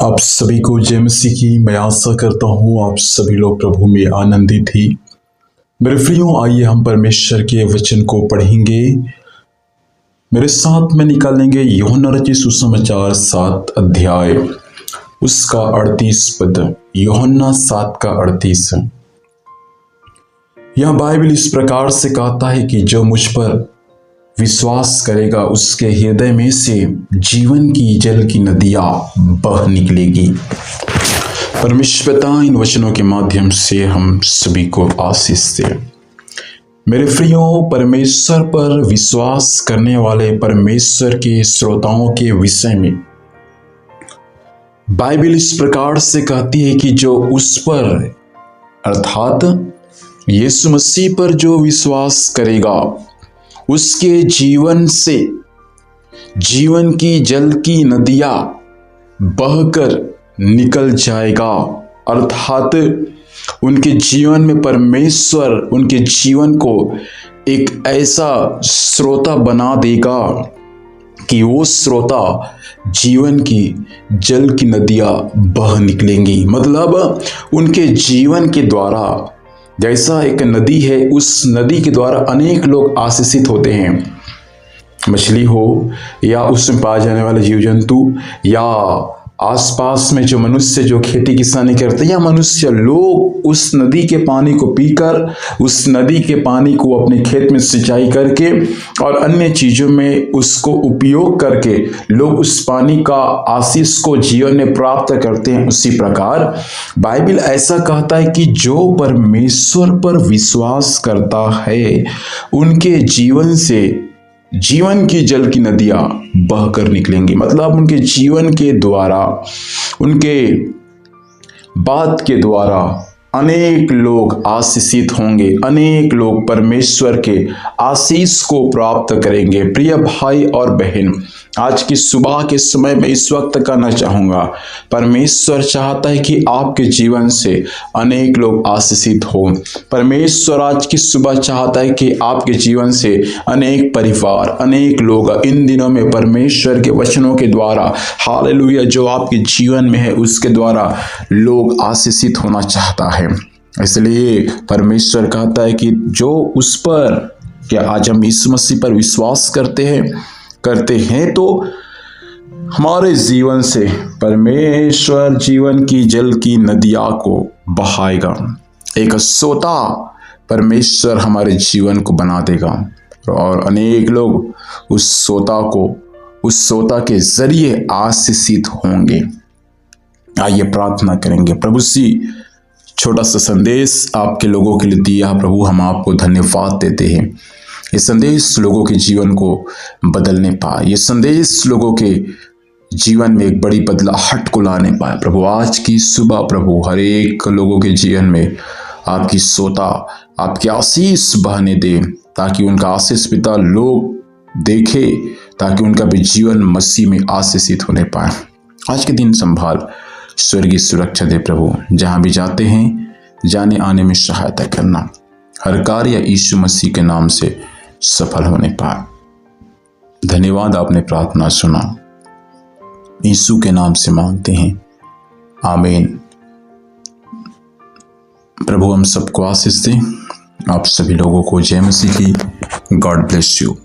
आप सभी को जय मसीह की। मैं आशा करता हूँ आप सभी लोग प्रभु में आनंदित ही। मेरे प्रियो, आइए हम परमेश्वर के वचन को पढ़ेंगे। मेरे साथ में निकालेंगे यूहन्ना रचित सुसमाचार 7 अध्याय उसका 38 पद। यूहन्ना 7 का 38। यह बाइबल इस प्रकार से कहता है कि जो मुझ पर विश्वास करेगा उसके हृदय में से जीवन की जल की नदियां बह निकलेगी। परमेश्वर पिता इन वचनों के माध्यम से हम सभी को आशीष दे। मेरे प्रियो, परमेश्वर पर विश्वास करने वाले परमेश्वर के श्रोताओं के विषय में बाइबल इस प्रकार से कहती है कि जो उस पर अर्थात यीशु मसीह पर जो विश्वास करेगा उसके जीवन से जीवन की जल की नदियां बहकर निकल जाएगा। अर्थात उनके जीवन में परमेश्वर उनके जीवन को एक ऐसा श्रोता बना देगा कि वो श्रोता जीवन की जल की नदियां बह निकलेंगी। मतलब उनके जीवन के द्वारा जैसा एक नदी है, उस नदी के द्वारा अनेक लोग आशीषित होते हैं। मछली हो या उसमें पाए जाने वाले जीव जंतु या आसपास में जो मनुष्य जो खेती किसानी करते हैं या मनुष्य लोग उस नदी के पानी को पीकर उस नदी के पानी को अपने खेत में सिंचाई करके और अन्य चीज़ों में उसको उपयोग करके लोग उस पानी का आशीष को जीवन में प्राप्त करते हैं। उसी प्रकार बाइबल ऐसा कहता है कि जो परमेश्वर पर विश्वास करता है उनके जीवन से जीवन की जल की नदियां बहकर निकलेंगी। मतलब उनके जीवन के द्वारा, उनके बात के द्वारा अनेक लोग आशीषित होंगे, अनेक लोग परमेश्वर के आशीष को प्राप्त करेंगे। प्रिय भाई और बहन, आज की सुबह के समय में इस वक्त कहना चाहूँगा, परमेश्वर चाहता है कि आपके जीवन से अनेक लोग आशीषित हो। परमेश्वर आज की सुबह चाहता है कि आपके जीवन से अनेक परिवार, अनेक लोग इन दिनों में परमेश्वर के वचनों के द्वारा, हालेलुया, जो आपके जीवन में है उसके द्वारा लोग आशीषित होना चाहता है। इसलिए परमेश्वर कहता है कि जो उस पर, क्या आज हम यीशु मसीह पर विश्वास करते हैं तो हमारे जीवन से परमेश्वर जीवन की जल की नदियां को बहाएगा। एक सोता परमेश्वर हमारे जीवन को बना देगा और अनेक लोग उस सोता के जरिए आशीषित होंगे। आइए प्रार्थना करेंगे। प्रभु जी, छोटा सा संदेश आपके लोगों के लिए दिया प्रभु, हम आपको धन्यवाद देते हैं। ये संदेश लोगों के जीवन को बदलने पाए, ये संदेश लोगों के जीवन में एक बड़ी बदलाहट को लाने पाए। प्रभु आज की सुबह प्रभु हर एक लोगों के जीवन में आपकी सोता, आपकी आशीष बहने दे, ताकि उनका आशीष पिता लोग देखे, ताकि उनका भी जीवन मसीह में आशीषित होने पाए। आज के दिन संभाल, स्वर्गीय सुरक्षा दे प्रभु, जहाँ भी जाते हैं जाने आने में सहायता करना, हर कार्य यीशु मसीह के नाम से सफल होने पाए। धन्यवाद, आपने प्रार्थना सुना, यीशु के नाम से मांगते हैं, आमीन। प्रभु हम सबको आशीष दे। आप सभी लोगों को जय मसीह की। God bless you.